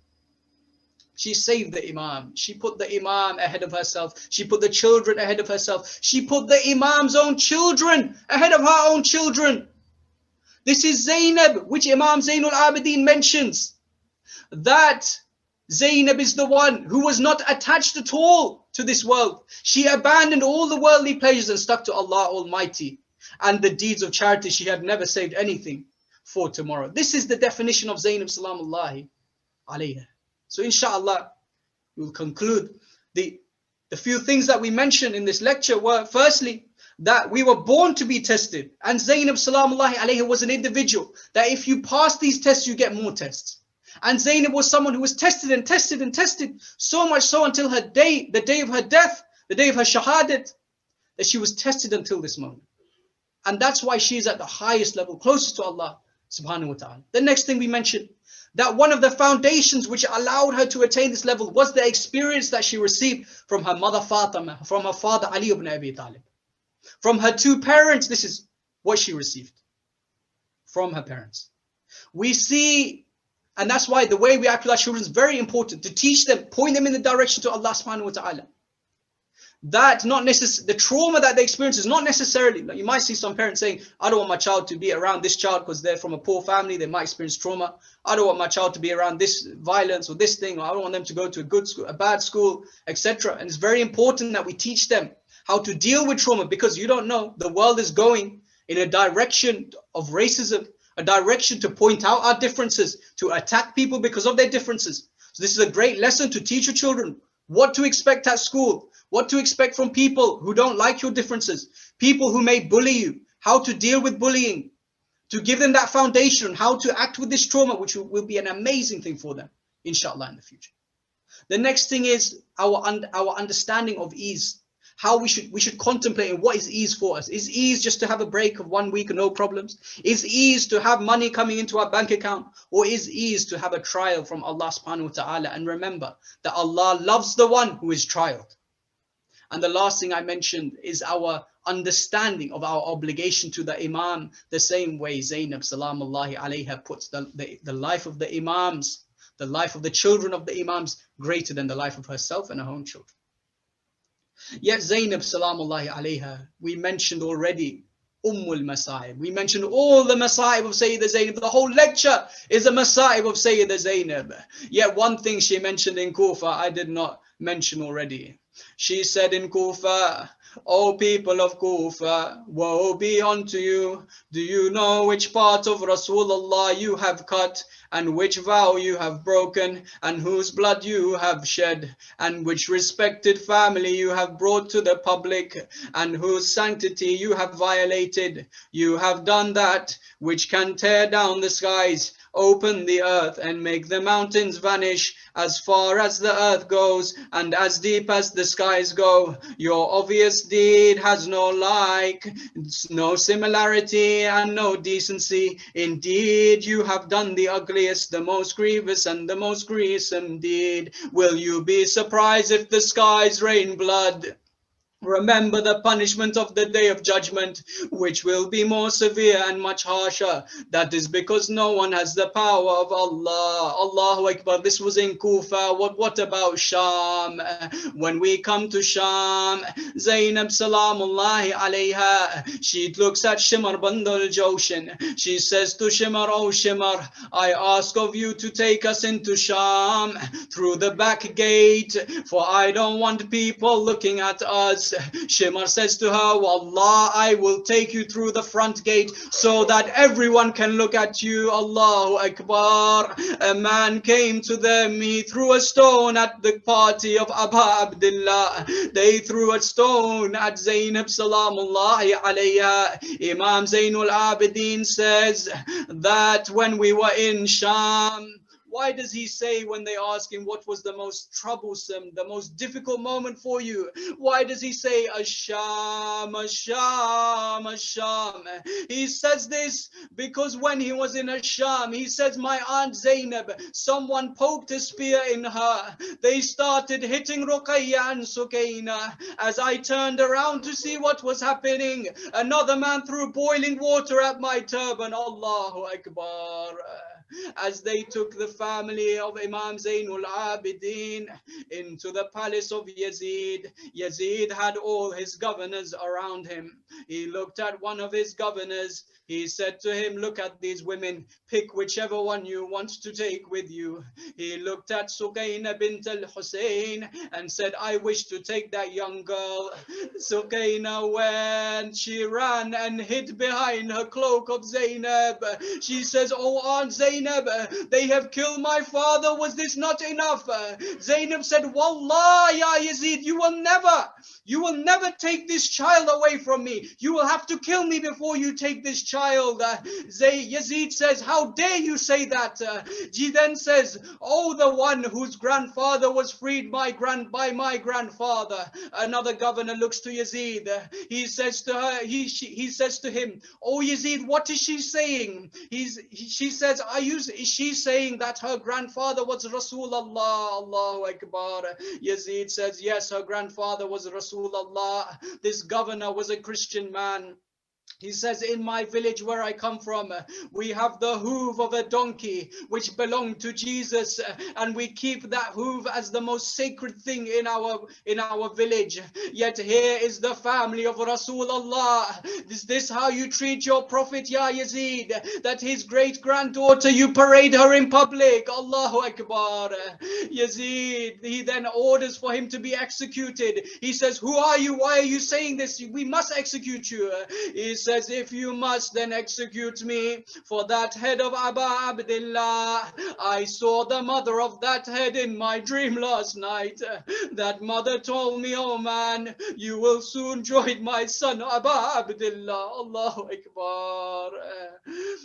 She saved the Imam. She put the Imam ahead of herself. She put the children ahead of herself. She put the Imam's own children ahead of her own children. This is Zaynab, which Imam Zayn al-Abidin mentions. That Zaynab is the one who was not attached at all to this world. She abandoned all the worldly pleasures and stuck to Allah Almighty. And the deeds of charity, she had never saved anything for tomorrow. This is the definition of Zaynab salamullahi alayha. So inshallah, we'll conclude. The few things that we mentioned in this lecture were, firstly, that we were born to be tested. And Zaynab salamullahi alayha was an individual that if you pass these tests, you get more tests. And Zaynab was someone who was tested and tested and tested, so much so until the day of her death, the day of her shahadat, that she was tested until this moment. And that's why she is at the highest level, closest to Allah subhanahu wa ta'ala. The next thing we mentioned, that one of the foundations which allowed her to attain this level was the experience that she received from her mother Fatima, from her father Ali ibn Abi Talib. From her two parents, this is what she received from her parents. We see, and that's why the way we act with our children is very important, to teach them, point them in the direction to Allah subhanahu wa ta'ala. That not necessarily, the trauma that they experience is not necessarily, like you might see some parents saying, I don't want my child to be around this child because they're from a poor family, they might experience trauma. I don't want my child to be around this violence or this thing, or I don't want them to go to a good school, a bad school, etc. And it's very important that we teach them how to deal with trauma, because you don't know, the world is going in a direction of racism, a direction to point out our differences, to attack people because of their differences. So this is a great lesson to teach your children what to expect at school, what to expect from people who don't like your differences, people who may bully you, how to deal with bullying, to give them that foundation, how to act with this trauma, which will be an amazing thing for them, inshallah, in the future. The next thing is our understanding of ease. How we should contemplate what is ease for us. Is ease just to have a break of 1 week and no problems? Is ease to have money coming into our bank account? Or is ease to have a trial from Allah subhanahu wa ta'ala? And remember that Allah loves the one who is trialed. And the last thing I mentioned is our understanding of our obligation to the Imam, the same way Zaynab salamullahi alayha puts the life of the Imams, the life of the children of the Imams, greater than the life of herself and her own children. Yet Zaynab salamullahi alayha, we mentioned already Ummul Masa'ib. We mentioned all the Masa'ib of Syeda Zaynab. The whole lecture is a Masa'ib of Syeda Zaynab. Yet one thing she mentioned in Kufa, I did not mention already. She said in Kufa, O people of Kufa, woe be unto you. Do you know which part of Rasulullah you have cut, and which vow you have broken, and whose blood you have shed, and which respected family you have brought to the public, and whose sanctity you have violated? You have done that which can tear down the skies, open the earth, and make the mountains vanish as far as the earth goes and as deep as the skies go. Your obvious deed has no like, no similarity, and no decency. Indeed, you have done the ugliest, the most grievous, and the most gruesome deed. Will you be surprised if the skies rain blood? Remember the punishment of the day of judgment, which will be more severe and much harsher. That is because no one has the power of Allah. Allahu Akbar. This was in Kufa. What about Sham? When we come to Sham, Zaynab Salamullahi alayha, she looks at Shimar Bandal Joshin. She says to Shimar, "Oh Shimar, I ask of you to take us into Sham through the back gate, for I don't want people looking at us." Shimar says to her, "Wallah, I will take you through the front gate so that everyone can look at you." Allahu Akbar. A man came to them. He threw a stone at the party of Abba Abdullah. They threw a stone at Zaynab Salamullahi alayha. Imam Zainul Abidin says that when we were in Sham, why does he say, when they ask him what was the most troublesome, the most difficult moment for you, why does he say Asham, Asham, Asham? He says this because when he was in Asham, he says, "My aunt Zainab, someone poked a spear in her. They started hitting Ruqayya and Sukaina. As I turned around to see what was happening, another man threw boiling water at my turban." Allahu Akbar. As they took the family of Imam Zainul Abidin into the palace of Yazid, Yazid had all his governors around him. He looked at one of his governors. He said to him, "Look at these women, pick whichever one you want to take with you." He looked at Sukaina bint al-Hussein and said, "I wish to take that young girl." Sukaina went, she ran and hid behind her cloak of Zainab. She says, "Oh Aunt Zainab, they have killed my father. Was this not enough?" Zainab said, "Wallah, ya Yazid, you will never take this child away from me. You will have to kill me before you take this child." Yazid says, "How dare you say that?" He then says, "Oh, the one whose grandfather was freed by my grandfather." Another governor looks to Yazid. He says to her, he says to him, "Oh Yazid, what is she saying?" She says, "Is she saying that her grandfather was Rasulullah?" Allahu Akbar. Yazid says, "Yes, her grandfather was Rasulullah." This governor was a Christian man. He says, "In my village where I come from, we have the hoof of a donkey which belonged to Jesus, and we keep that hoof as the most sacred thing in our village. Yet here is the family of Rasulullah. Is this how you treat your prophet, ya Yazid? That his great granddaughter, you parade her in public?" Allahu Akbar. Yazid, he then orders for him to be executed. He says, "Who are you? Why are you saying this? We must execute you." He says, "If you must, then execute me. For that head of Abba Abdullah, I saw the mother of that head in my dream last night. That mother told me, 'Oh man, you will soon join my son Abba Abdullah.'" Allahu Akbar.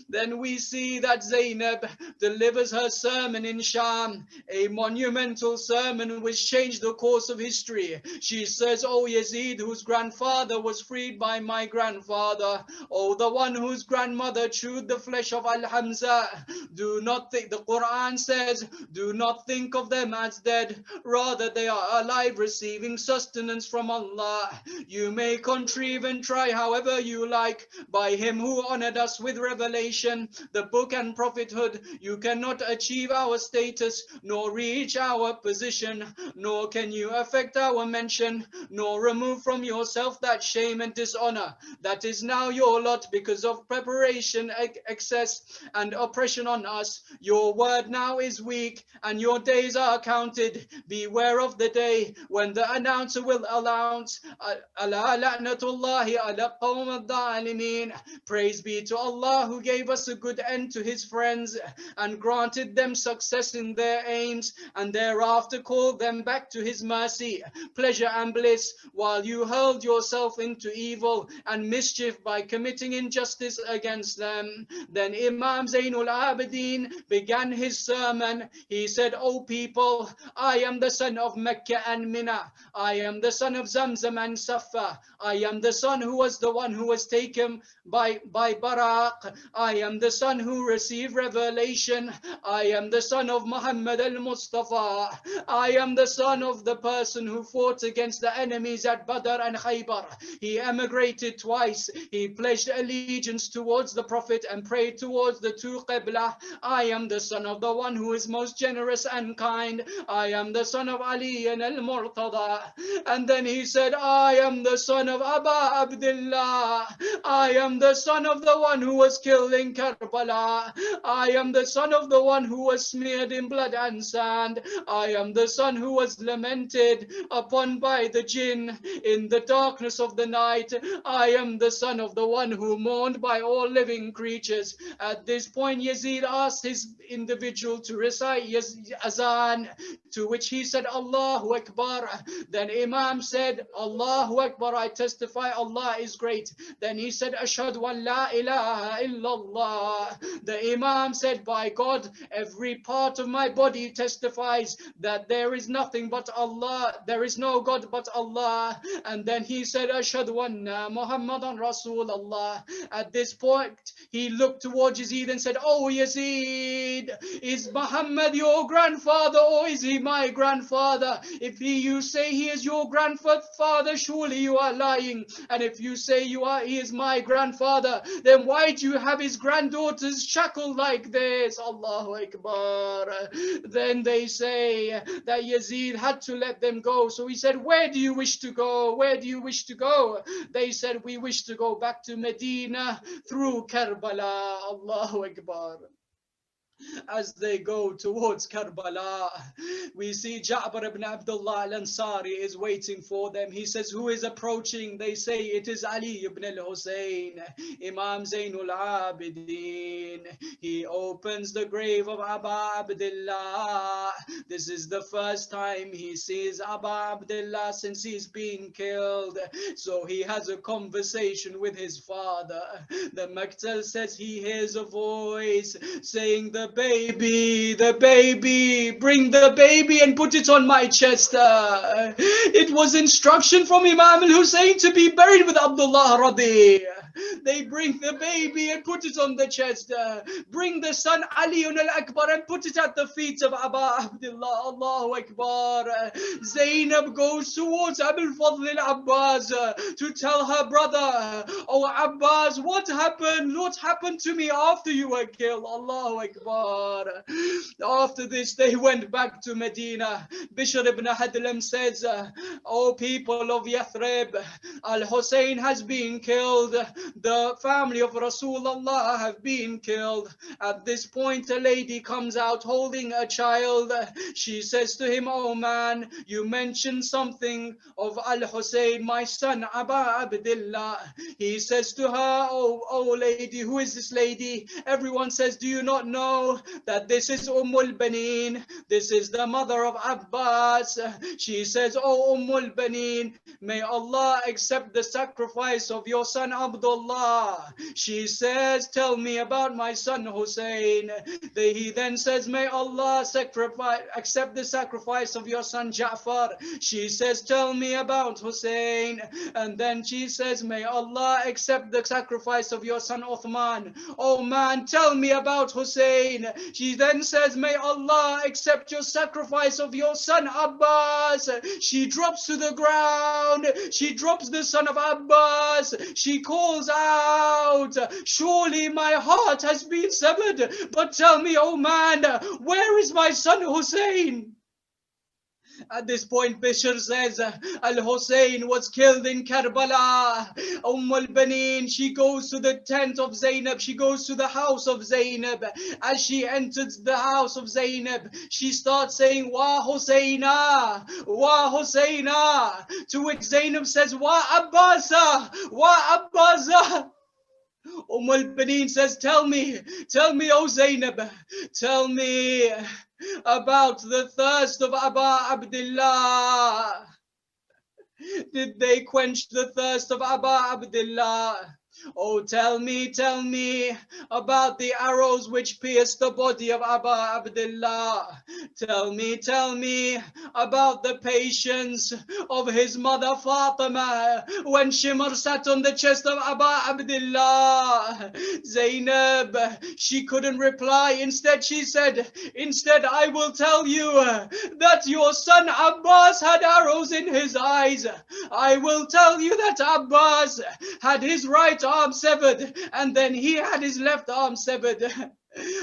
Then we see that Zainab delivers her sermon in Sham, a monumental sermon which changed the course of history. She says, "Oh Yazid, whose grandfather was freed by my grandfather, oh the one whose grandmother chewed the flesh of Al-Hamza, do not think," the Quran says, "do not think of them as dead, rather they are alive, receiving sustenance from Allah. You may contrive and try however you like. By him who honored us with revelation, the book and prophethood, you cannot achieve our status, nor reach our position, nor can you affect our mention, nor remove from yourself that shame and dishonor that is now now your lot because of preparation, excess and oppression on us. Your word now is weak and your days are counted. Beware of the day when the announcer will announce, Ala la'natullahi ala qawm al-dhalimin. Praise be to Allah who gave us a good end to his friends and granted them success in their aims, and thereafter called them back to his mercy, pleasure and bliss, while you hurled yourself into evil and mischief by committing injustice against them. Then Imam Zainul Abidin began his sermon. He said, O people, I am the son of Mecca and Mina. I am the son of Zamzam and Safa. I am the son who was the one who was taken by Baraq. I am the son who received revelation. I am the son of Muhammad al-Mustafa. I am the son of the person who fought against the enemies at Badr and Khaybar. He emigrated twice. He pledged allegiance towards the Prophet and prayed towards the two Qibla. I am the son of the one who is most generous and kind. I am the son of Ali and al-Murtada. And then he said, I am the son of Aba Abdullah. I am the son of the one who was killed in Karbala. I am the son of the one who was smeared in blood and sand. I am the son who was lamented upon by the jinn in the darkness of the night. I am the son of the one who mourned by all living creatures. At this point, Yazid asked his individual to recite Azan, to which he said, Allahu Akbar. Then Imam said, Allahu Akbar, I testify Allah is great. Then he said, Ashhadu an la ilaha illallah. The Imam said, by God, every part of my body testifies that there is nothing but Allah, there is no God but Allah. And then he said, Ashhadu anna Muhammadan Rasulullah. At this point, he looked towards Yazid and said, Oh Yazid, is Muhammad your grandfather or is he my grandfather? If you say he is your grandfather, surely you are lying. And if you say he is my grandfather, then why do you have his granddaughters shackled like this? Allahu Akbar. Then they say that Yazid had to let them go. So he said, where do you wish to go? Where do you wish to go? They said, we wish to go back to Medina through Karbala. Allahu Akbar. As they go towards Karbala, we see Ja'far ibn Abdullah al-Ansari is waiting for them. He says, who is approaching? They say, it is Ali ibn al-Hussein, Imam Zainul Abidin. He opens the grave of Aba Abdullah. This is the first time he sees Aba Abdullah since he's been killed. So he has a conversation with his father. The Maktal says he hears a voice saying, the baby, bring the baby and put it on my chest. It was instruction from Imam al-Hussein to be buried with Abdullah Radi. They bring the baby and put it on the chest. Bring the son Ali al-Akbar and put it at the feet of Aba Abdullah. Allahu Akbar. Zaynab goes towards Abul Fadl al-Abbas to tell her brother, oh Abbas, what happened? What happened to me after you were killed? Allahu Akbar. After this, they went back to Medina. Bishr ibn Hadlam says, O people of Yathrib, Al-Hussein has been killed. The family of Rasulullah have been killed. At this point, a lady comes out holding a child. She says to him, oh man, you mentioned something of Al-Hussein, my son, Aba Abdullah. He says to her, oh lady, who is this lady? Everyone says, do you not know that this is Ummul Baneen? This is the mother of Abbas. She says, oh Ummul Baneen, may Allah accept the sacrifice of your son Abdullah. She says, tell me about my son Hussein. He then says, may Allah accept the sacrifice of your son Ja'far. She says, tell me about Hussein. And then she says, may Allah accept the sacrifice of your son Uthman. Oh man, tell me about Hussein. She then says, may Allah accept your sacrifice of your son Abbas. She drops to the ground. She drops the son of Abbas. She calls out, surely my heart has been severed. But tell me, oh man, where is my son Hussein? At this point, Bishr says, Al-Hussein was killed in Karbala. Al-Banin, she goes to the tent of Zaynab. She goes to the house of Zaynab. As she enters the house of Zaynab, she starts saying, Wa Husseina, Wa Husseina. To which Zaynab says, Wa Abbasa, Wa Abbasa. Al-Banin says, tell me, O Zaynab, tell me about the thirst of Aba Abdullah. Did they quench the thirst of Aba Abdullah? Oh, tell me about the arrows which pierced the body of Aba Abdullah. Tell me about the patience of his mother Fatima when Shimr sat on the chest of Aba Abdullah. Zaynab, she couldn't reply. Instead, she said, I will tell you that your son Abbas had arrows in his eyes. I will tell you that Abbas had his right arm severed, and then he had his left arm severed.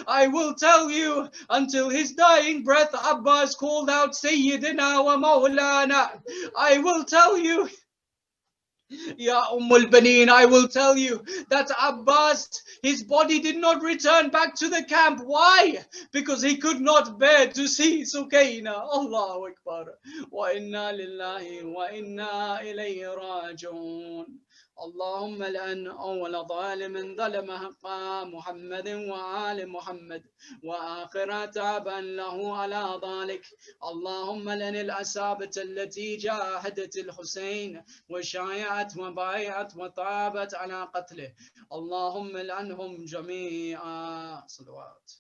I will tell you, until his dying breath, Abbas called out, Sayyidina wa Mawlana. I will tell you, Ya Banin, I will tell you that Abbas, his body did not return back to the camp. Why? Because he could not bear to see Sukaina. Allahu Akbar. Wa inna lillahi wa inna ilayhi raji'un. اللهم لأن أول ظالم ظلم حق محمد وآل محمد وآخر تابا له على ذلك. اللهم لأن الأسابة التي جاهدت الحسين وشايعت وبايعت وطابت على قتله. اللهم لعنهم جميعا. صلوات.